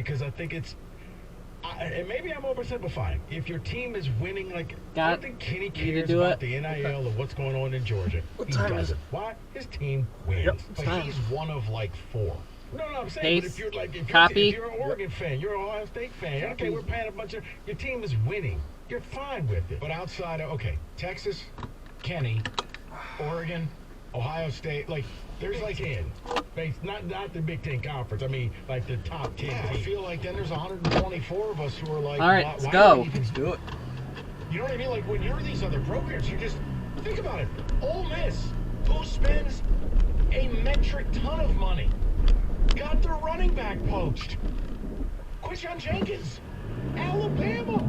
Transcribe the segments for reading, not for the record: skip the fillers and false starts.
because I think it's. And maybe I'm oversimplifying. If your team is winning, I don't think Kenny cares about the NIL or what's going on in Georgia. He doesn't. Why? His team wins. Yep. But he's one of 4. No, I'm saying, but if you're Copy. if you're an Oregon fan, you're an Ohio State fan. Okay, we're paying a bunch of. Your team is winning. You're fine with it. But outside of Texas, Kenny, Oregon, Ohio State, there's 10. Not the Big Ten Conference. I mean, the top 10. I feel like then there's 124 of us who are all right, let's why go. Let's do it. You know what I mean? When you're these other programs, you just think about it. Ole Miss, who spends a metric ton of money, got their running back poached. Quinshon Jenkins, Alabama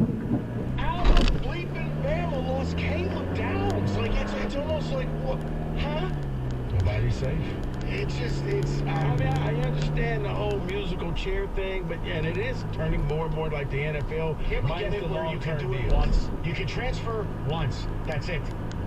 lost Caleb Downs. It's almost what? Huh? Nobody's safe. I understand the whole musical chair thing, but it is turning more and more like the NFL. Can't we get it where you can do it once? You can transfer once. That's it.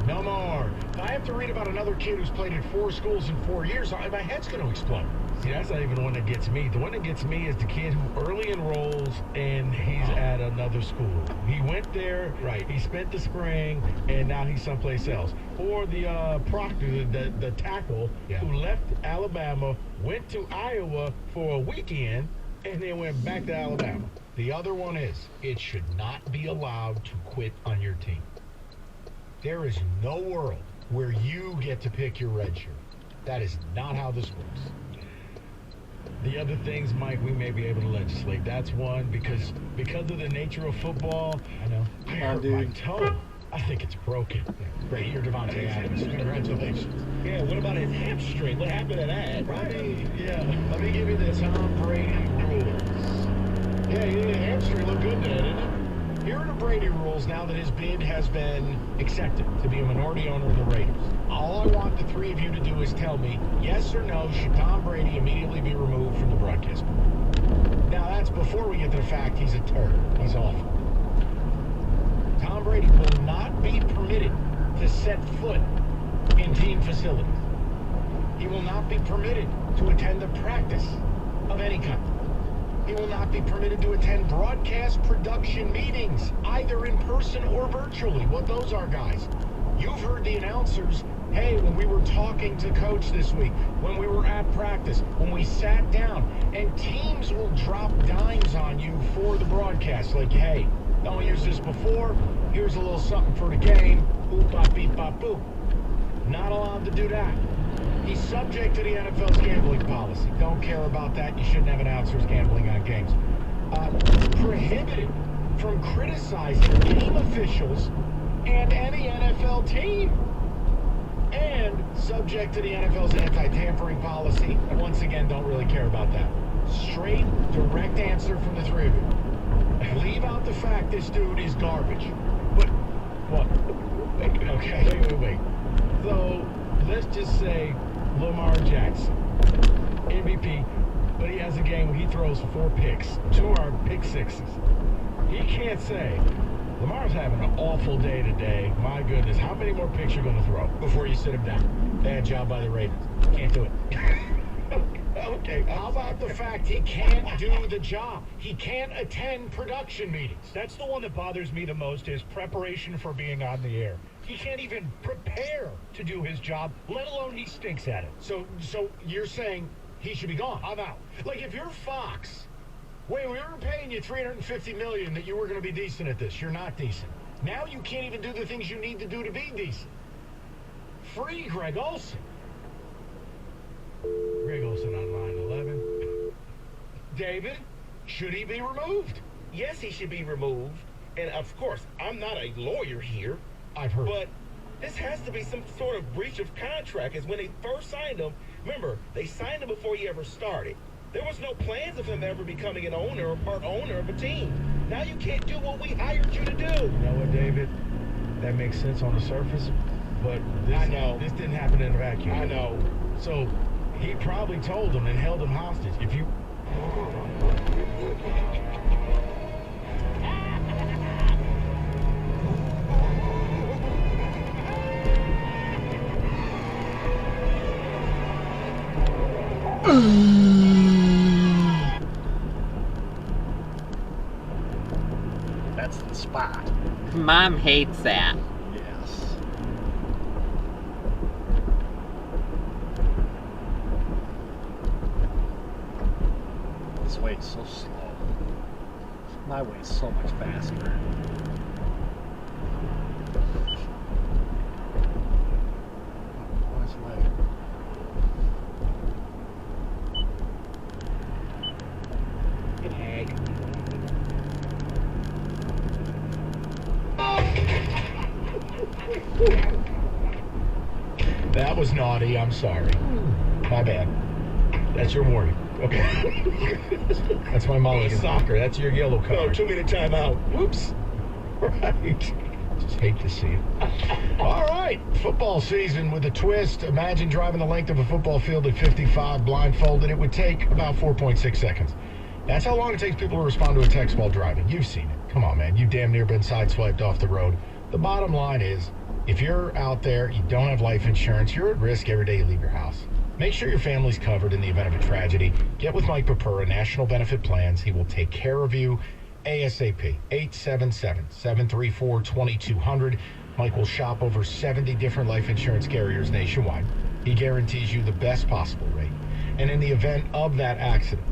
No more. If I have to read about another kid who's played at 4 schools in 4 years, my head's going to explode. See, that's not even the one that gets me. The one that gets me is the kid who early enrolls and he's at another school. He went there, right? He spent the spring, and now he's someplace else. Or the proctor, the tackle, who left Alabama, went to Iowa for a weekend, and then went back to Alabama. The other one is, it should not be allowed to quit on your team. There is no world where you get to pick your red shirt. That is not how this works. The other things, Mike, we may be able to legislate. That's one, because of the nature of football. I know. I hurt my toe. I think it's broken. Great, you're Devontae Adams. Congratulations. Yeah, what about his hamstring? What happened to that? Right. Let me give you the Tom Brady rules. Yeah, your hamstring looked good today, didn't it? Here are the Brady rules now that his bid has been accepted to be a minority owner of the Raiders. All I want the 3 of you to do is tell me, yes or no, should Tom Brady immediately be removed from the broadcast booth? Now, that's before we get to the fact he's a turd. He's awful. Tom Brady will not be permitted to set foot in team facilities. He will not be permitted to attend a practice of any kind. He will not be permitted to attend broadcast production meetings, either in person or virtually. What those are, guys. You've heard the announcers, hey, when we were talking to coach this week, when we were at practice, when we sat down, and teams will drop dimes on you for the broadcast. Hey, don't use this before. Here's a little something for the game. Boop, bop, beep, bop, boop. Not allowed to do that. He's subject to the NFL's gambling policy. Don't care about that. You shouldn't have announcers gambling on games. Prohibited from criticizing game officials and any NFL team. And subject to the NFL's anti-tampering policy. Once again, don't really care about that. Straight, direct answer from the 3 of you. Leave out the fact this dude is garbage. But, what? Wait. So, let's just say Lamar Jackson, MVP, but he has a game where he throws 4 picks. 2 are pick sixes. He can't say, Lamar's having an awful day today. My goodness, how many more picks you're going to throw before you sit him down? Bad job by the Ravens. Can't do it. Okay, how about the fact he can't do the job? He can't attend production meetings. That's the one that bothers me the most, is preparation for being on the air. He can't even prepare to do his job, let alone he stinks at it. So you're saying he should be gone? I'm out. If you're Fox, wait, we were paying you $350 million that you were going to be decent at this. You're not decent. Now you can't even do the things you need to do to be decent. Free Greg Olsen. Greg Olsen on line 11. David, should he be removed? Yes, he should be removed. And of course, I'm not a lawyer here. I've heard. But this has to be some sort of breach of contract. As when they first signed him, remember, they signed him before he ever started. There was no plans of him ever becoming an owner or part owner of a team. Now you can't do what we hired you to do. You know what, David? That makes sense on the surface, but this didn't happen in a vacuum. I know. So he probably told them and held them hostage. If you... that's the spot. Mom hates that. Yes. This way is so slow. My way is so much faster. Boy's way. Good hag. That was naughty. I'm sorry. My bad. That's your warning. Okay. That's my mulligan. Soccer. That's your yellow card. Oh, 2-minute timeout. Whoops. Right. Just hate to see it. All right. Football season with a twist. Imagine driving the length of a football field at 55 blindfolded. It would take about 4.6 seconds. That's how long it takes people to respond to a text while driving. You've seen it. Come on, man. You've damn near been sideswiped off the road. The bottom line is, if you're out there, you don't have life insurance, you're at risk every day you leave your house. Make sure your family's covered in the event of a tragedy. Get with Mike Papura, National Benefit Plans. He will take care of you ASAP. 877-734-2200. Mike will shop over 70 different life insurance carriers nationwide. He guarantees you the best possible rate. And in the event of that accident,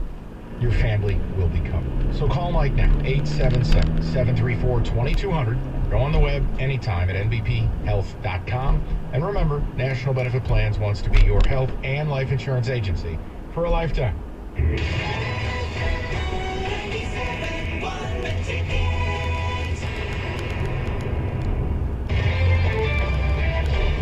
your family will be covered. So call Mike now, 877-734-2200. Go on the web anytime at nbphealth.com. And remember, National Benefit Plans wants to be your health and life insurance agency for a lifetime.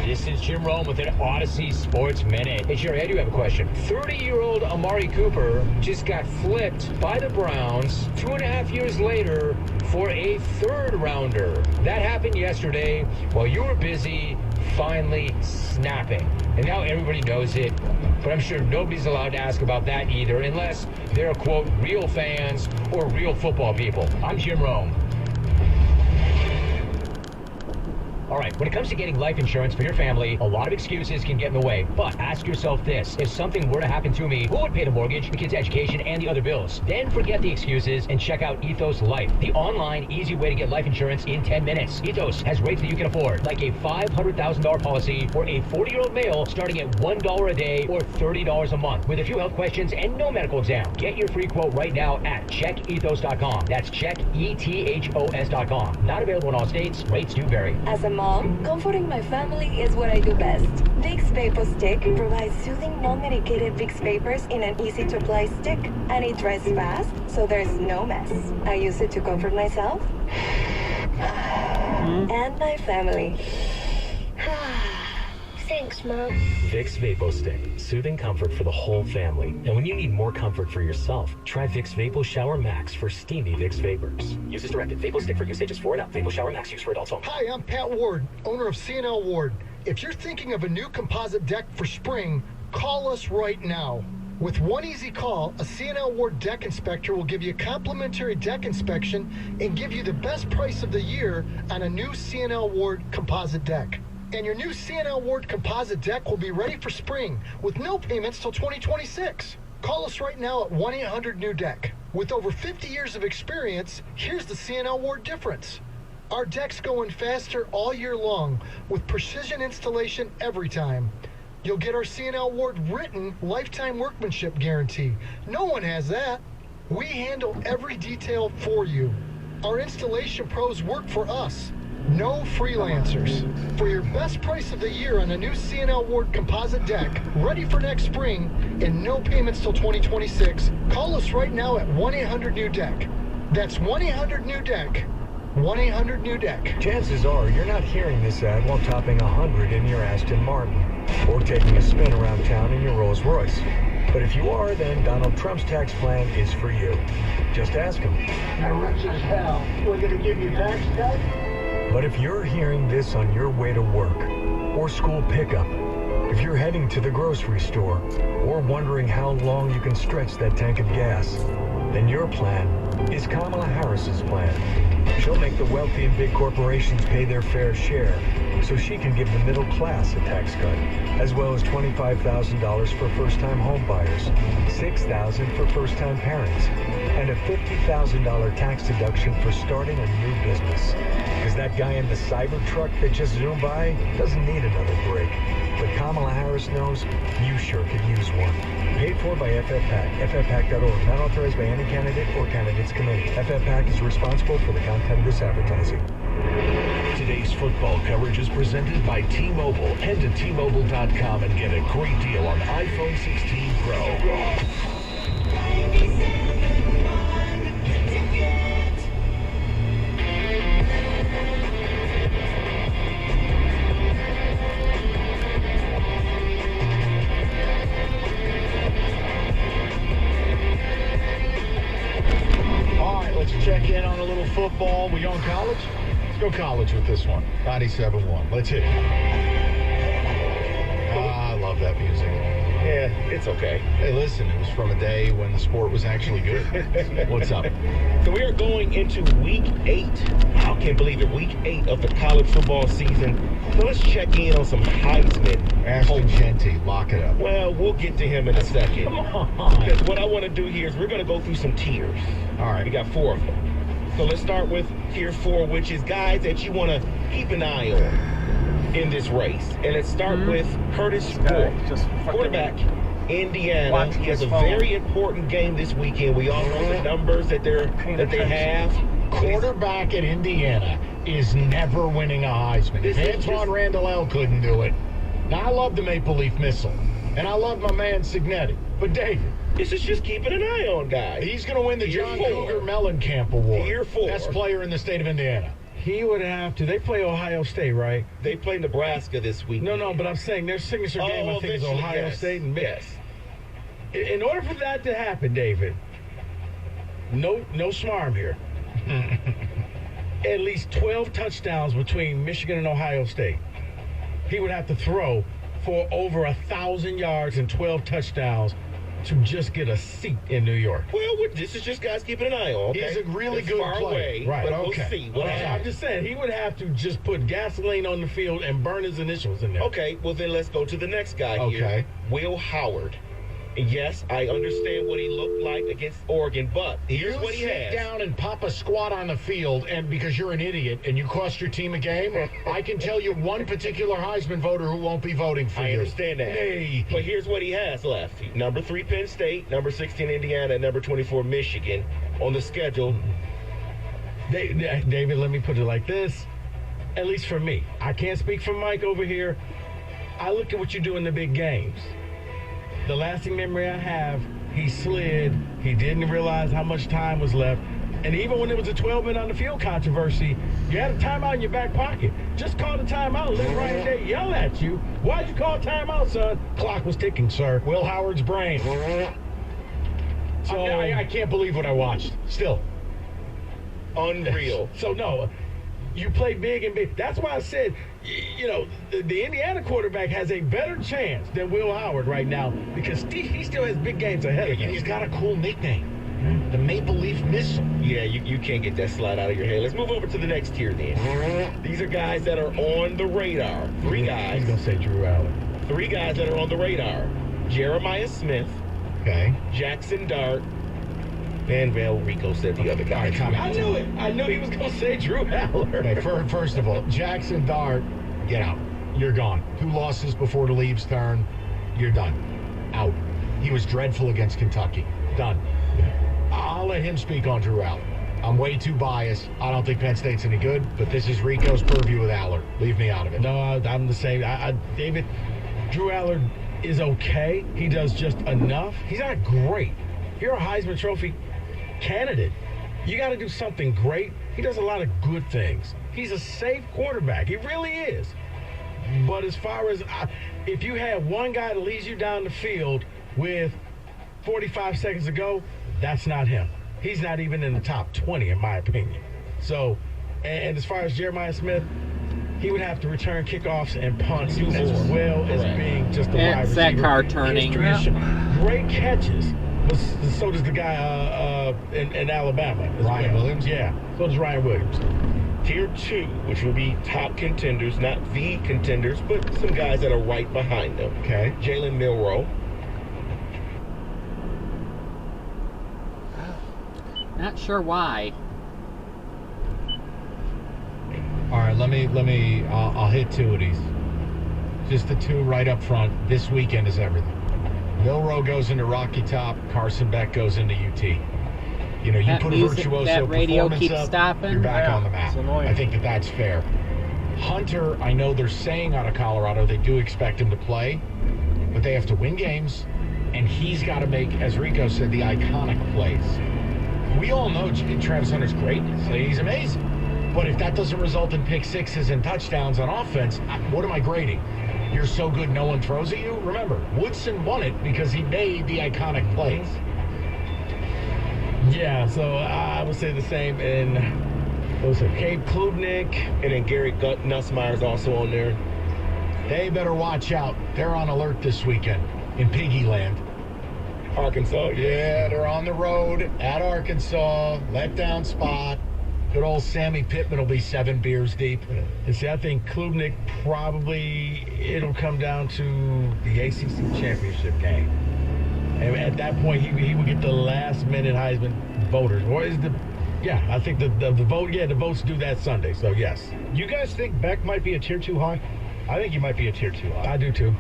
This is Jim Rome with an Odyssey Sports Minute. Hey, Jerry, I do have a question. 30-year-old Amari Cooper just got flipped by the Browns 2.5 years later for a third-rounder. That happened yesterday while you were busy finally snapping. And now everybody knows it, but I'm sure nobody's allowed to ask about that either unless they're, quote, real fans or real football people. I'm Jim Rome. All right, when it comes to getting life insurance for your family, a lot of excuses can get in the way. But ask yourself this, if something were to happen to me, who would pay the mortgage, the kids' education, and the other bills? Then forget the excuses and check out Ethos Life, the online, easy way to get life insurance in 10 minutes. Ethos has rates that you can afford, like a $500,000 policy for a 40-year-old male starting at $1 a day or $30 a month, with a few health questions and no medical exam. Get your free quote right now at checkethos.com. That's checkethos.com. Not available in all states. Rates do vary. As a mom, comforting my family is what I do best. Vicks Vapor Stick provides soothing, non-medicated Vicks Vapors in an easy-to-apply stick, and it dries fast, so there's no mess. I use it to comfort myself and my family. Thanks, Mom. Vicks Vapo Stick. Soothing comfort for the whole family. And when you need more comfort for yourself, try Vicks Vapo Shower Max for steamy Vicks Vapors. Use as directed. Vapo Stick for usage is 4 and up. Vapo Shower Max used for adults only. Hi, I'm Pat Ward, owner of C&L Ward. If you're thinking of a new composite deck for spring, call us right now. With one easy call, a C&L Ward deck inspector will give you a complimentary deck inspection and give you the best price of the year on a new C&L Ward composite deck. And your new C&L Ward composite deck will be ready for spring with no payments till 2026. Call us right now at 1-800-NEW-DECK. With over 50 years of experience, here's the C&L Ward difference. Our decks go in faster all year long with precision installation every time. You'll get our C&L Ward written lifetime workmanship guarantee. No one has that. We handle every detail for you. Our installation pros work for us. No freelancers. For your best price of the year on a new C&L Ward composite deck, ready for next spring, and no payments till 2026, call us right now at 1-800-NEW-DECK. That's 1-800-NEW-DECK. 1-800-NEW-DECK. Chances are you're not hearing this ad while topping 100 in your Aston Martin or taking a spin around town in your Rolls Royce. But if you are, then Donald Trump's tax plan is for you. Just ask him. You're rich as hell. We're going to give you tax cut? But if you're hearing this on your way to work or school pickup, if you're heading to the grocery store or wondering how long you can stretch that tank of gas, then your plan is Kamala Harris's plan. She'll make the wealthy and big corporations pay their fair share so she can give the middle class a tax cut, as well as $25,000 for first-time home buyers, $6,000 for first-time parents, and a $50,000 tax deduction for starting a new business. Because that guy in the Cybertruck that just zoomed by doesn't need another break. But Kamala Harris knows you sure could use one. Paid for by FFPAC, ffpac.org, not authorized by any candidate or candidates committee. FFPAC is responsible for the content of this advertising. Today's football coverage is presented by T-Mobile. Head to T-Mobile.com and get a great deal on iPhone 16 Pro. Check in on a little football. We on college? Let's go college with this one. 97.1. Let's hit it. I love that music. Yeah, it's okay. Hey, listen, it was from a day when the sport was actually good. What's up? So we are going into week 8. I can't believe it. Week 8 of the college football season. So let's check in on some Heisman. Ashton Genty, lock it up. Well, we'll get to him in a second. Come on. Because what I want to do here is we're going to go through some tiers. All right. We got 4 of them. So let's start with tier 4, which is guys that you want to keep an eye on in this race. And let's start with Curtis Moore, quarterback, Indiana. He has a very important game this weekend. We all know the numbers that they have. Quarterback at Indiana is never winning a Heisman. If Antoine Randall L. couldn't do it. Now, I love the Maple Leaf Missile, and I love my man Signetti. But, David, this is just keeping an eye on, guys. He's going to win the John Cougar Mellencamp Award. Tier 4. Best player in the state of Indiana. He would have to. They play Ohio State, right? They play Nebraska this week. No, but I'm saying their signature game, I think, is Ohio State and Michigan. Yes. In order for that to happen, David, no smarm here. At least 12 touchdowns between Michigan and Ohio State. He would have to throw for over 1,000 yards and 12 touchdowns to just get a seat in New York. Well, this is just guys keeping an eye on. Okay? He's a really good player. Away, right, but okay. We'll see. I'm just saying, he would have to just put gasoline on the field and burn his initials in there. Okay, well then let's go to the next guy here. Will Howard. Yes, I understand what he looked like against Oregon, but here's what he has. You sit down and pop a squat on the field, and because you're an idiot and you cost your team a game, I can tell you one particular Heisman voter who won't be voting for you. I understand that. Hey. But here's what he has left. Number 3, Penn State. Number 16, Indiana. And number 24, Michigan on the schedule. David, let me put it like this. At least for me. I can't speak for Mike over here. I look at what you do in the big games. The lasting memory I have, he slid. He didn't realize how much time was left. And even when it was a 12-minute on the field controversy, you had a timeout in your back pocket. Just call the timeout and let Ryan Day yell at you. Why'd you call timeout, son? Clock was ticking, sir. Will Howard's brain. So I can't believe what I watched. Still. Unreal. So, no. You play big and big. That's why I said, the Indiana quarterback has a better chance than Will Howard right now because he still has big games ahead of him. He's got a cool nickname, the Maple Leaf Missile. Yeah, you can't get that slide out of your head. Let's move over to the next tier then. These are guys that are on the radar. 3 guys. He's going to say Drew Allen. 3 guys that are on the radar. Jeremiah Smith. Okay. Jackson Dart. And Rico said the other guy. I knew it. I knew he was going to say Drew Allen. Okay, first of all, Jackson Dart, get out. You're gone. 2 losses before the leaves turn. You're done. Out. He was dreadful against Kentucky. Done. I'll let him speak on Drew Allen. I'm way too biased. I don't think Penn State's any good, but this is Rico's purview with Aller. Leave me out of it. No, I'm the same. David, Drew Aller is okay. He does just enough. He's not great. You're a Heisman Trophy candidate. You got to do something great. He does a lot of good things. He's a safe quarterback. He really is. But as far as if you have one guy that leads you down the field with 45 seconds to go, that's not him. He's not even in the top 20, in my opinion. So, and as far as Jeremiah Smith, he would have to return kickoffs and punts as well as being just a wide receiver. That car turning. Great catches. But so does the guy in Alabama. Ryan Williams? Yeah, so does Ryan Williams. Tier 2, which will be top contenders, not the contenders, but some guys that are right behind them. Okay. Jalen Milroe. Not sure why. All right, I'll hit two of these. Just the two right up front. This weekend is everything. Milroe goes into Rocky Top. Carson Beck goes into UT. You know, you That put a music- virtuoso that radio performance keeps up, stopping. you're back Yeah, on the map. it's annoying. I think that's fair. Hunter, I know they're saying out of Colorado they do expect him to play, but they have to win games, and he's got to make, as Rico said, the iconic plays. We all know Travis Hunter's greatness. He's amazing. But if that doesn't result in pick sixes and touchdowns on offense, what am I grading? You're so good no one throws at you? Remember, Woodson won it because he made the iconic plays. Yeah, so I would say the same. And those are Cade Klubnik, and then Gary Nussmeier's also on there. They better watch out. They're on alert this weekend in Piggy Land. Arkansas, Yeah, they're on the road at Arkansas. Letdown spot. Good old Sammy Pittman will be 7 beers deep. And see, I think Klubnik probably, it'll come down to the ACC championship game. And at that point, he would get the last-minute Heisman voters. Or is the, yeah, I think the vote, yeah, the votes do that Sunday, so yes. You guys think Beck might be a tier 2 high? I think he might be a tier 2 high. I do too.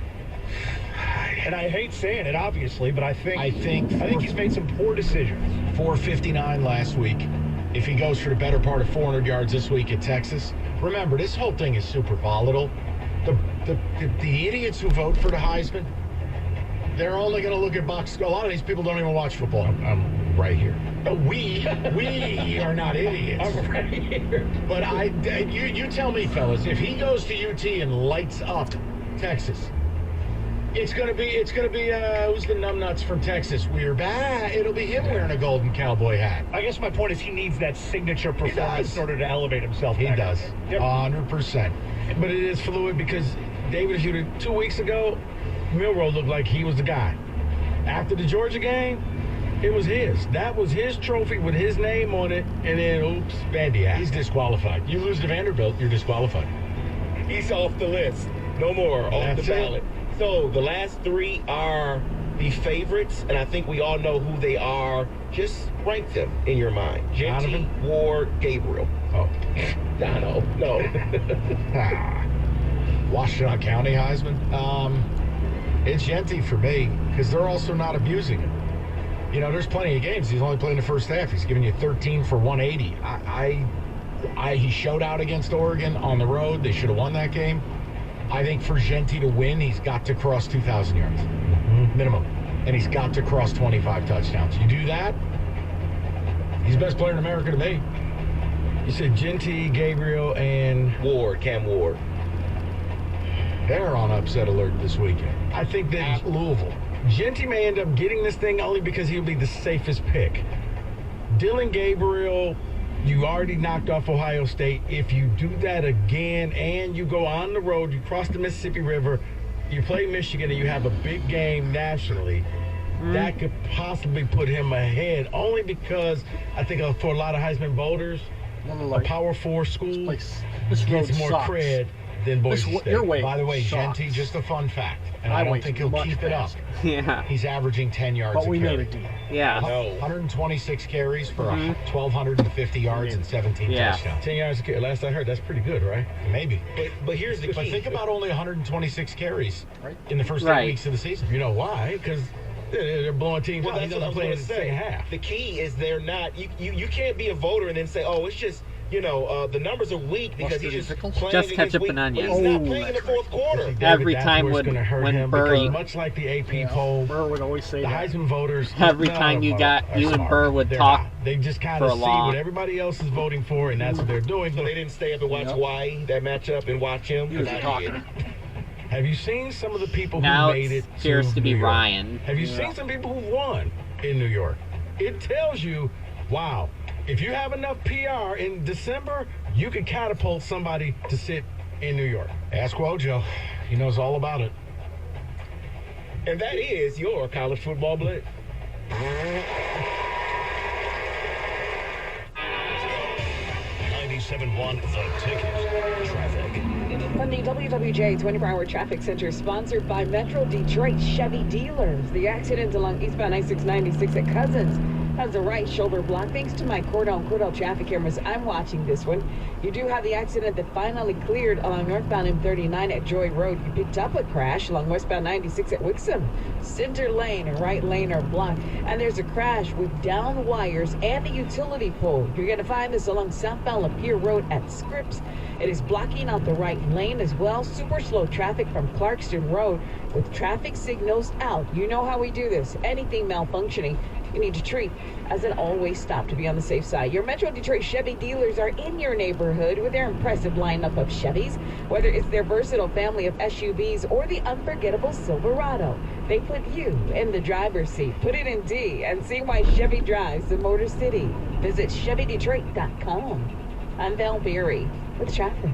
And I hate saying it, obviously, but I think think he's made some poor decisions. 459 last week. If he goes for the better part of 400 yards this week at Texas, remember, this whole thing is super volatile. The idiots who vote for the Heisman, they're only going to look at box score. A lot of these people don't even watch football. I'm right here. We are not idiots. I'm right here. But you tell me, fellas, if he goes to UT and lights up Texas, it's gonna be who's the numbnuts from Texas? It'll be him wearing a golden cowboy hat. I guess my point is he needs that signature performance in order to elevate himself. He back does. up. Yep. 100%. But it is fluid because David Huter, 2 weeks ago, Milroe looked like he was the guy. After the Georgia game, it was his. That was his trophy with his name on it, and then, oops, Vandy. He's disqualified. You lose to Vanderbilt, you're disqualified. He's off the list. No more. Off the ballot. So the last three are the favorites, and I think we all know who they are. Just rank them in your mind. Genty, Ward, Gabriel. Oh. Dono. No. Washtenaw County Heisman. It's Genty for me because they're also not abusing him. You know, there's plenty of games. He's only playing the first half. He's giving you 13 for 180. He showed out against Oregon on the road. They should have won that game. I think for Genty to win, he's got to cross 2,000 yards. Minimum. And he's got to cross 25 touchdowns. You do that, he's the best player in America to me. You said Genty, Gabriel, and Ward, Cam Ward. They're on upset alert this weekend. I think that Louisville. Genty may end up getting this thing only because he'll be the safest pick. Dylan Gabriel, you already knocked off Ohio State. If you do that again and you go on the road, you cross the Mississippi River, you play Michigan, and you have a big game nationally, that could possibly put him ahead only because I think for a lot of Heisman voters, a Power 4 school this gets road more sucks. cred than Boise State. Your way By the way, sucks. Genty, just a fun fact, and My I don't way's think he'll much keep it up. faster. Yeah. He's averaging 10 yards But a we know carry. the deal. Yeah. 126 carries for 1,250 yards and 17 Yeah. touchdowns. 10 yards a carry. Last I heard, that's pretty good, right? Maybe. But here's the key. But think about only 126 carries Right. in the first 8 Right. weeks of the season. You know why? Because they're blowing teams Well, out. He that's what I doesn't was play in going the to second say. half. The key is they're not. You can't be a voter and then say, oh, it's just. You know, the numbers are weak because Mustard he's and just pickles? playing Just against ketchup weak- and onions. He's not Oh, playing in the that's fourth quarter. David, Every that's time where it's when- gonna hurt when him Burr- because much like the AP poll, Burr would always say the that. Heisman voters, Every none time of you them got are you and smart. Burr would They're talk not. They just kind for of a see long- what everybody else is voting for, and that's what they're doing. So they didn't stay up and watch Yep. Hawaii, that matchup, and watch him. He was a I talker. did. Have you seen some of the people Now who made it it appears to be New York? Ryan. Have you seen some people who won in New York? It tells you, wow, if you have enough PR in December, you can catapult somebody to sit in New York. Ask Wojo. He knows all about it. And that is your college football blitz. 97.1 The Ticket. Traffic. From the WWJ 24-hour traffic center, sponsored by Metro Detroit Chevy Dealers. The accident along eastbound I-696 at Cousins has the right shoulder blocked. Thanks to my Cordell traffic cameras, I'm watching this one. You do have the accident that finally cleared along northbound M39 at Joy Road. You picked up a crash along westbound 96 at Wixom. Center lane and right lane are blocked. And there's a crash with downed wires and a utility pole. You're going to find this along southbound Lapeer Road at Scripps. It is blocking out the right lane as well. Super slow traffic from Clarkston Road with traffic signals out. You know how we do this. Anything malfunctioning, you need to treat as an always stop to be on the safe side. Your Metro Detroit Chevy dealers are in your neighborhood with their impressive lineup of Chevys, whether it's their versatile family of SUVs or the unforgettable Silverado. They put you in the driver's seat. Put it in D and see why Chevy drives the Motor City. Visit ChevyDetroit.com. I'm Val Berry with traffic.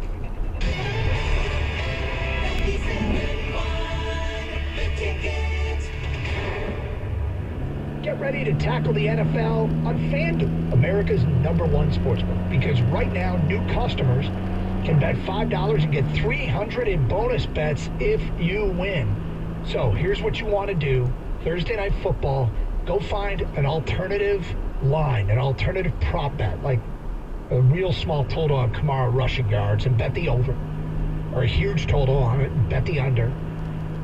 Get ready to tackle the NFL on FanDuel, America's #1 sportsbook. Because right now, new customers can bet $5 and get $300 in bonus bets if you win. So here's what you want to do. Thursday Night Football, go find an alternative line, an alternative prop bet, like a real small total on Kamara rushing yards and bet the over. Or a huge total on it and bet the under.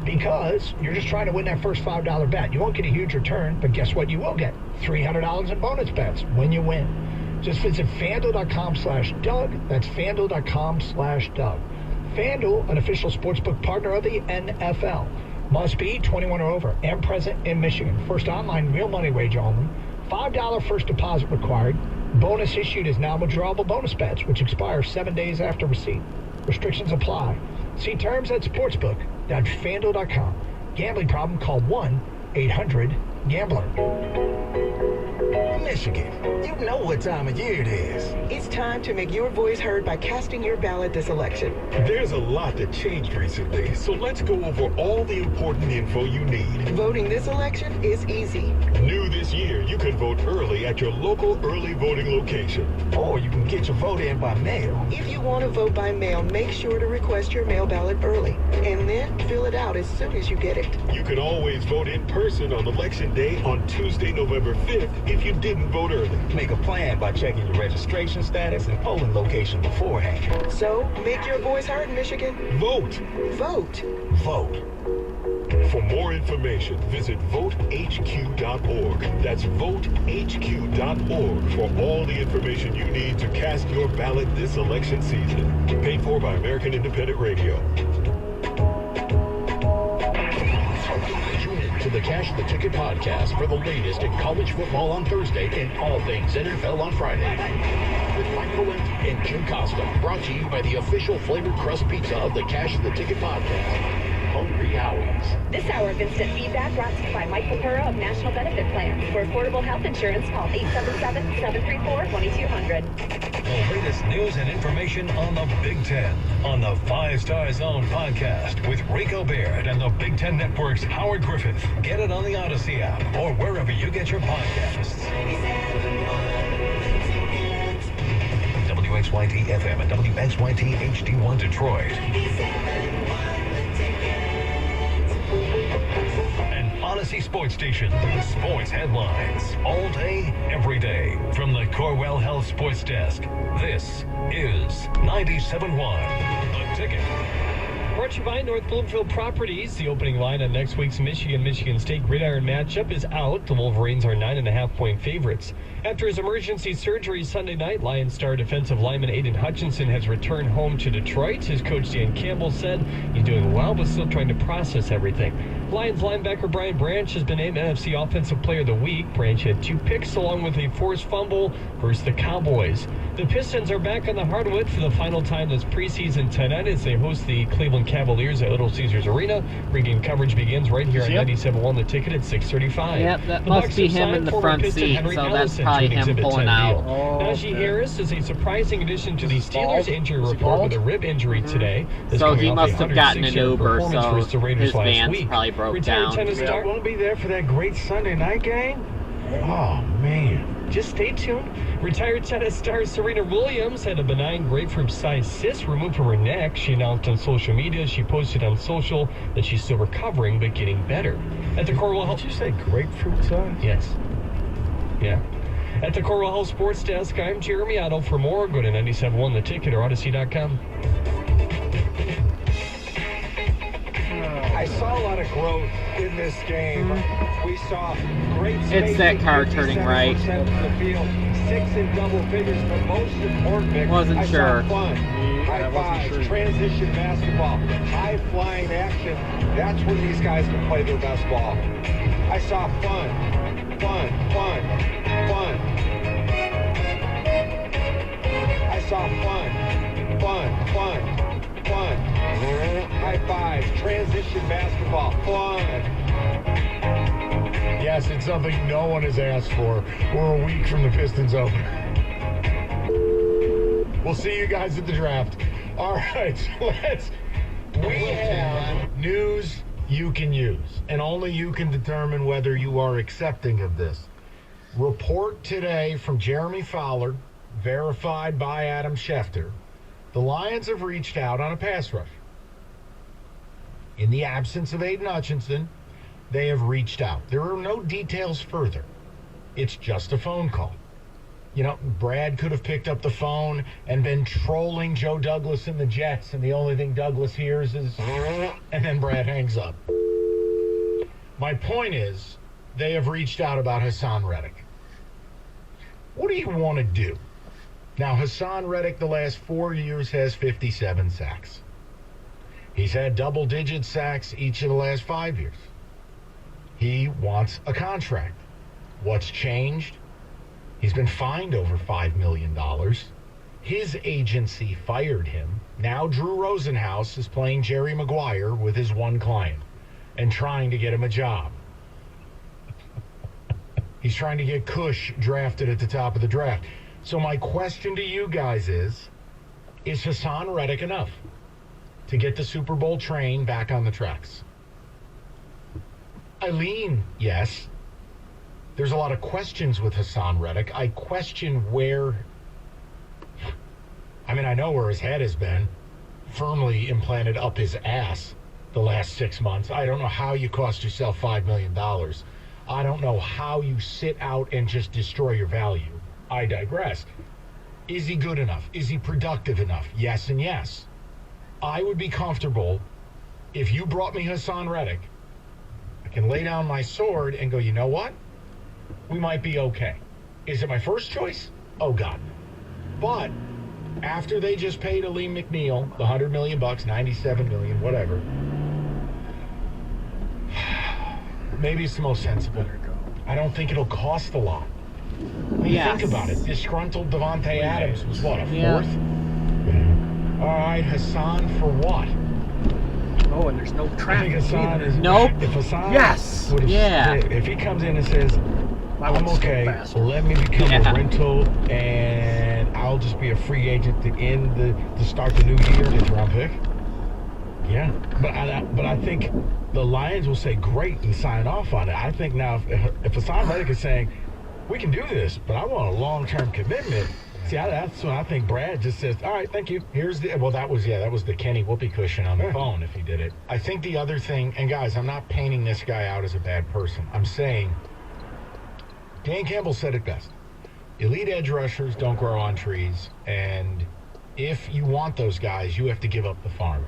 Because you're just trying to win that first $5 bet. You won't get a huge return, but guess what you will get? $300 in bonus bets when you win. Just visit FanDuel.com/Doug. That's FanDuel.com/Doug. FanDuel, an official sportsbook partner of the NFL. Must be 21 or over and present in Michigan. First online real money wager only. $5 first deposit required. Bonus issued as non-withdrawable bonus bets, which expire 7 days after receipt. Restrictions apply. See terms at sportsbook.fanduel.com. Gambling problem? Call 1-800-GAMBLER. Michigan, you know what time of year it is. It's time to make your voice heard by casting your ballot this election. There's a lot that changed recently, so let's go over all the important info you need. Voting this election is easy. New this year, you can vote early at your local early voting location. Or you can get your vote in by mail. If you want to vote by mail, make sure to request your mail ballot early, and then fill it out as soon as you get it. You can always vote in person on Election Day on Tuesday, November 5th if you didn't vote early. Make a plan by checking your registration status and polling location beforehand. So, make your voice heard, Michigan. Vote. Vote. Vote. For more information, visit votehq.org. That's votehq.org for all the information you need to cast your ballot this election season. Paid for by American Independent Radio. To the Cash the Ticket podcast for the latest in college football on Thursday and all things NFL on Friday. With Mike Valenti and Jim Costa, brought to you by the official flavored crust pizza of the Cash the Ticket podcast. Hungry Howie's. This hour of instant feedback brought to you by Mike Papura of National Benefit Plans. For affordable health insurance, call 877-734-2200. The latest news and information on the Big Ten on the 5 Star Zone podcast with Rico Baird and the Big Ten Network's Howard Griffith. Get it on the Odyssey app or wherever you get your podcasts. WXYT FM and WXYT HD1 Detroit. Odyssey Sports Station. Sports headlines. All day, every day. From the Corwell Health Sports Desk. This is 97.1 The Ticket. Brought to you by North Bloomfield Properties. The opening line on next week's Michigan State Gridiron matchup is out. The Wolverines are 9.5-point favorites. After his emergency surgery Sunday night, Lions star defensive lineman Aiden Hutchinson has returned home to Detroit. His coach Dan Campbell said he's doing well, but still trying to process everything. Lions linebacker Brian Branch has been named NFC Offensive Player of the Week. Branch had 2 picks along with a forced fumble versus the Cowboys. The Pistons are back on the hardwood for the final time this preseason tonight as they host the Cleveland Cavaliers at Little Caesars Arena. Pregame coverage begins right here on 97.1 The Ticket at 6:35. Yep, that must be him in the front seat, so that's probably him pulling out. Najee Harris is a surprising addition to the Steelers injury report with a rib injury today. So he must have gotten an Uber, so his van's probably broke down. Yeah, won't be there for that great Sunday night game? Oh, man. Just stay tuned. Retired tennis star Serena Williams had a benign grapefruit-sized cyst removed from her neck. She announced on social media. She posted on social that she's still recovering but getting better. At the Corwell Health... Did you say grapefruit size? Yes. Yeah. At the Coral House Sports Desk, I'm Jeremy Otto. For more, go to 97.1 The Ticket or Odyssey.com. I saw a lot of growth in this game. We saw great It's that car turning right. Of the field, 6 in double figures, but most important, Vic, Wasn't sure. I saw fun, high fives, transition basketball, high flying action. That's when these guys can play their best ball. I saw fun. I saw fun. High fives, transition basketball, fun. Yes, it's something no one has asked for. We're a week from the Pistons opener. We'll see you guys at the draft. All right, we have news you can use, and only you can determine whether you are accepting of this. Report today from Jeremy Fowler, verified by Adam Schefter. The Lions have reached out on a pass rush. In the absence of Aiden Hutchinson, they have reached out. There are no details further. It's just a phone call. You know, Brad could have picked up the phone and been trolling Joe Douglas and the Jets, and the only thing Douglas hears is, and then Brad hangs up. My point is, they have reached out about Hassan Reddick. What do you want to do? Now, Hassan Reddick, the last 4 years, has 57 sacks. He's had double-digit sacks each of the last 5 years. He wants a contract. What's changed? He's been fined over $5 million. His agency fired him. Now Drew Rosenhaus is playing Jerry Maguire with his one client and trying to get him a job. He's trying to get Kush drafted at the top of the draft. So my question to you guys is Hassan Reddick enough to get the Super Bowl train back on the tracks? I lean yes. There's a lot of questions with Hassan Reddick. I question where... I know where his head has been. Firmly implanted up his ass the last 6 months. I don't know how you cost yourself $5 million. I don't know how you sit out and just destroy your value. I digress. Is he good enough? Is he productive enough? Yes and yes. I would be comfortable if you brought me Hassan Reddick. I can lay down my sword and go, you know what? We might be okay. Is it my first choice? Oh, God. But after they just paid Aleem McNeil the $100 million, $97 million, whatever, maybe it's the most sensible. I don't think it'll cost a lot. When you think about it, disgruntled Devontae Adams was what, a fourth? All right, Hassan for what? Oh, and there's no traffic. I think Hassan is... Nope. If Hassan... Yes. If he comes in and says, I'm okay, so let me become a rental, and I'll just be a free agent to start the new year, 5th round pick. Yeah, but I think the Lions will say great and sign off on it. I think now if Hassan Reddick is saying, we can do this, but I want a long-term commitment. See, that's when I think Brad just says, all right, thank you. Here's the, that was the Kenny whoopee cushion on the phone if he did it. I think the other thing, and guys, I'm not painting this guy out as a bad person. I'm saying, Dan Campbell said it best. Elite edge rushers don't grow on trees, and if you want those guys, you have to give up the farm.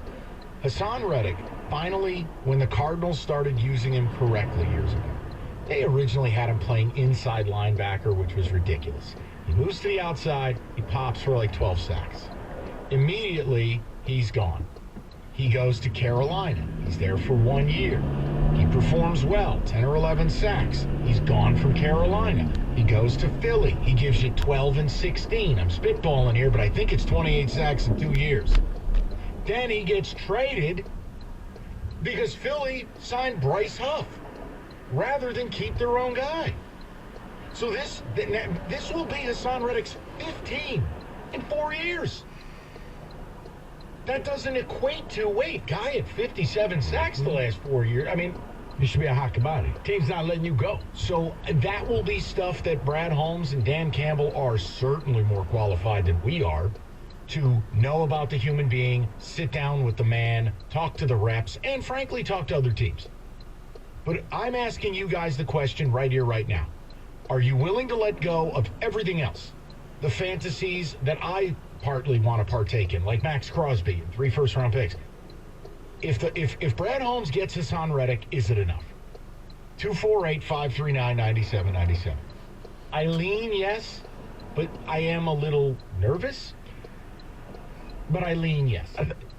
Hassan Reddick, finally, when the Cardinals started using him correctly years ago, they originally had him playing inside linebacker, which was ridiculous. He moves to the outside, he pops for like 12 sacks. Immediately, he's gone. He goes to Carolina. He's there for 1 year. He performs well, 10 or 11 sacks. He's gone from Carolina. He goes to Philly. He gives you 12 and 16. I'm spitballing here, but I think it's 28 sacks in 2 years. Then he gets traded because Philly signed Bryce Huff rather than keep their own guy. So this will be Hassan Reddick's 15 in 4 years. That doesn't equate to, guy at 57 sacks the last 4 years. You should be a hot commodity. Team's not letting you go. So that will be stuff that Brad Holmes and Dan Campbell are certainly more qualified than we are to know about the human being, sit down with the man, talk to the reps, and frankly, talk to other teams. But I'm asking you guys the question right here, right now. Are you willing to let go of everything else? The fantasies that I partly want to partake in, like Max Crosby and 3 first-round picks. If Brad Holmes gets Hassan Reddick, is it enough? 248-539-9797. I lean yes, but I am a little nervous. But I lean yes.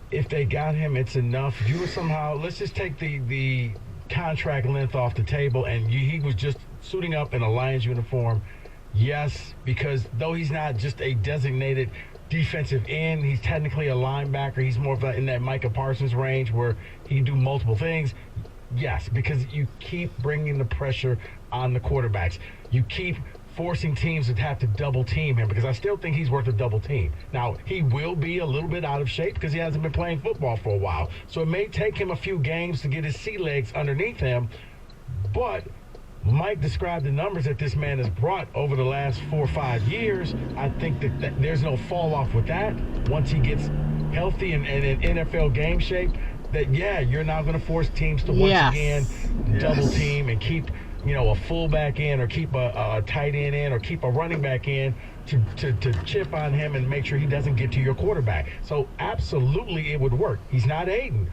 If they got him, it's enough. You were somehow, let's just take the contract length off the table, and he was just suiting up in a Lions uniform. Yes, because though he's not just a designated defensive end, he's technically a linebacker. He's more of in that Micah Parsons range where he can do multiple things. Yes, because you keep bringing the pressure on the quarterbacks. You keep forcing teams to have to double team him, because I still think he's worth a double team. Now, he will be a little bit out of shape because he hasn't been playing football for a while. So it may take him a few games to get his sea legs underneath him. But Mike described the numbers that this man has brought over the last 4 or 5 years. I think that there's no fall off with that. Once he gets healthy and in NFL game shape, that, yeah, you're now going to force teams to once again double team and keep, a fullback in, or keep a tight end in, or keep a running back in to chip on him and make sure he doesn't get to your quarterback. So absolutely it would work. He's not Aiden.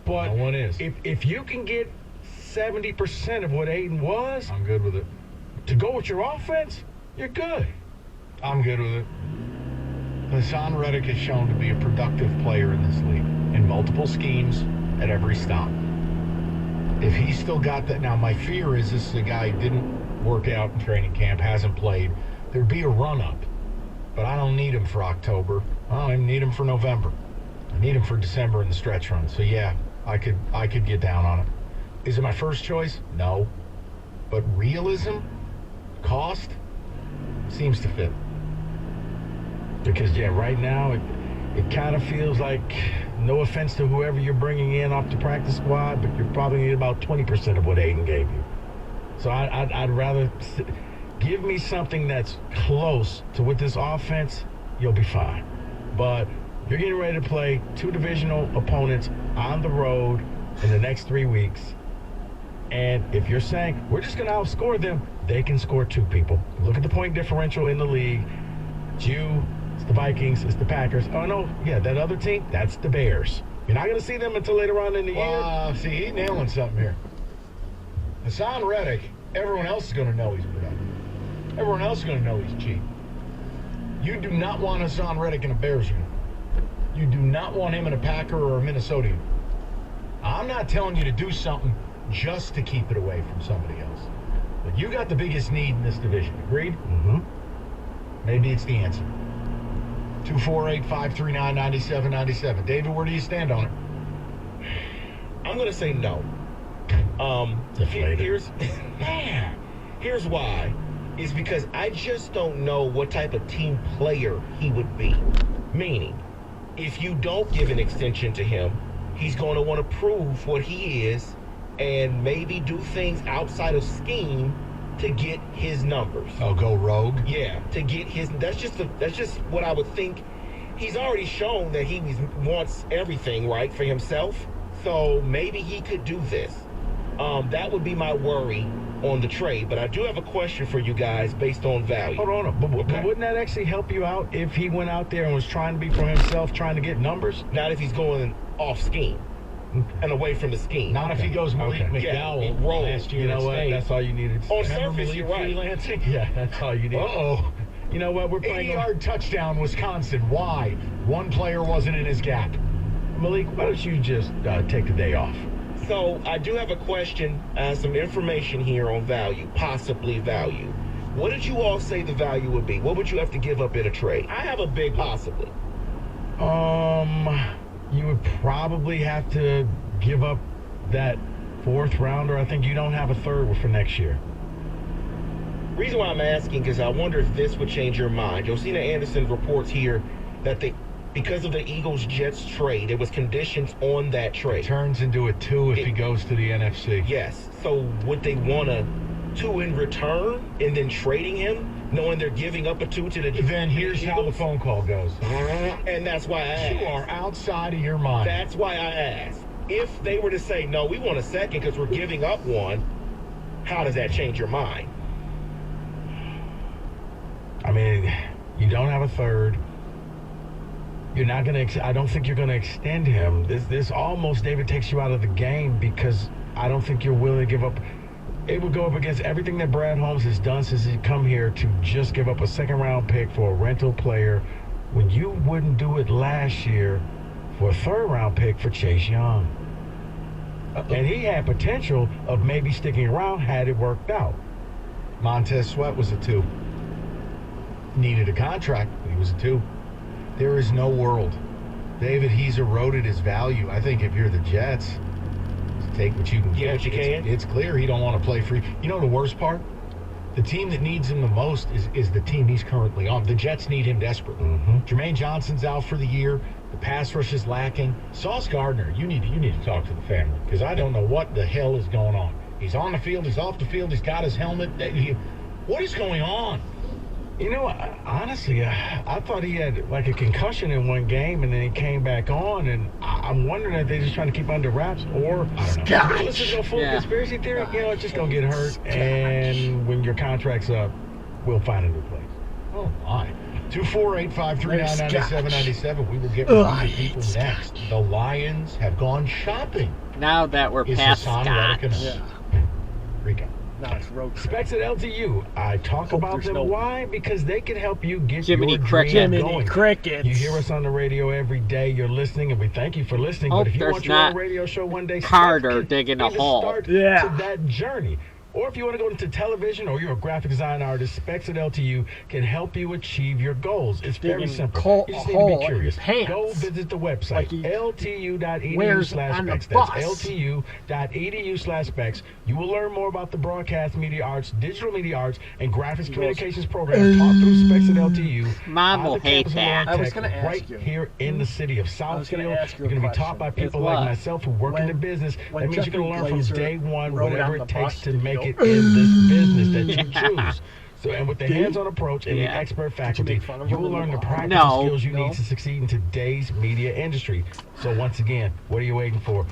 But no one is. If you can get 70% of what Aiden was, I'm good with it. To go with your offense, you're good. I'm good with it. Hassan Reddick has shown to be a productive player in this league in multiple schemes at every stop. If he's still got that, now my fear is this is a guy who didn't work out in training camp, hasn't played. There'd be a run-up, but I don't need him for October. I don't even need him for November. I need him for December in the stretch run. So yeah, I could get down on it. Is it my first choice? No. But realism, cost, seems to fit. Because, right now, it kind of feels like, no offense to whoever you're bringing in off the practice squad, but you're probably need about 20% of what Aiden gave you. So I'd rather give me something that's close to with this offense, you'll be fine. But you're getting ready to play 2 divisional opponents on the road in the next 3 weeks. And if you're saying, we're just going to outscore them, they can score 2 people. Look at the point differential in the league. It's you, it's the Vikings, it's the Packers. Oh, no, that other team, that's the Bears. You're not going to see them until later on in the year. See, he's nailing something here. Hassan Reddick, everyone else is going to know he's productive. Everyone else is going to know he's cheap. You do not want Hassan Reddick in a Bears uniform. You do not want him in a Packer or a Minnesota uniform. I'm not telling you to do something just to keep it away from somebody else. But you got the biggest need in this division. Agreed? Mm-hmm. Maybe it's the answer. 248-539-9797. David, where do you stand on it? I'm going to say no. Here's why. Is because I just don't know what type of team player he would be. Meaning, if you don't give an extension to him, he's going to want to prove what he is and maybe do things outside of scheme to get his numbers. Oh, go rogue? Yeah, to get his. That's just what I would think. He's already shown that he wants everything right for himself. So maybe he could do this. That would be my worry on the trade. But I do have a question for you guys based on value. Hold on. But wouldn't that actually help you out if he went out there and was trying to be for himself, trying to get numbers? Not if he's going off scheme. And away from the scheme. Not if he goes Malik McDowell last year. You know what? That's all you needed. On surface, you're right. Freelancing? Yeah, that's all you need. Uh-oh. You know what? We're playing 80-yard touchdown, Wisconsin. Why? One player wasn't in his gap. Malik, why don't you just take the day off? So I do have a question, some information here on value, possibly value. What did you all say the value would be? What would you have to give up in a trade? I have a big possibly. You would probably have to give up that 4th rounder. I think you don't have a 3rd for next year. Reason why I'm asking, because I wonder if this would change your mind. Josina Anderson reports here that because of the Eagles-Jets trade, there was conditions on that trade. It turns into a 2 if he goes to the NFC. Yes. So would they want a 2 in return and then trading him, knowing they're giving up a 2 to the Then here's how the phone call goes. And that's why I asked. You are outside of your mind. That's why I asked. If they were to say, no, we want a 2nd because we're giving up 1, how does that change your mind? mean, you don't have a third. You're not going to, I don't think you're going to extend him. This almost, David, takes you out of the game because I don't think you're willing to give up. It would go up against everything that Brad Holmes has done since he come here to just give up a second-round pick for a rental player when you wouldn't do it last year for a third-round pick for Chase Young. And he had potential of maybe sticking around had it worked out. Montez Sweat was a 2. Needed a contract, but he was a 2. There is no world. David, he's eroded his value. I think if you're the Jets, take what you can get. What you can. It's clear he don't want to play free. You know the worst part? The team that needs him the most is the team he's currently on. The Jets need him desperately. Jermaine Johnson's out for the year. The pass rush is lacking. Sauce Gardner, you need to talk to the family because I don't know what the hell is going on. He's on the field. He's off the field. He's got his helmet. What is going on? You know, honestly, I thought he had like a concussion in one game, and then he came back on, and I'm wondering if they're just trying to keep under wraps, or I don't know. This is no full conspiracy theory. You know, it's just gonna get hurt, and when your contract's up, we'll find a new place. Oh my! 248-539-9797. We will get with these people next. The Lions have gone shopping. Now that we're past Scott. Rico. No, it's road Specs at LTU. I talk about them. Why? Because they can help you get Jiminy your dream going. Crickets. You hear us on the radio every day. You're listening, and we thank you for listening. But if you want your own radio show one day, Carter digging a hole. Start to that journey. Or if you want to go into television or you're a graphic design artist, Specs at LTU can help you achieve your goals. It's very simple. You just need to be curious. Go visit the website, ltu.edu/specs. That's ltu.edu/specs. You will learn more about the broadcast media arts, digital media arts, and graphics communications program taught through Specs at LTU. Mom will hate that. I was going to ask right you. Here in the city of Southfield. You're going to be taught by people like myself who work in the business. That means you're going to learn from day one whatever it takes to make it in this business that you choose. So, and with the hands-on approach and the expert faculty, you will learn the practical skills you need to succeed in today's media industry. So once again, what are you waiting for?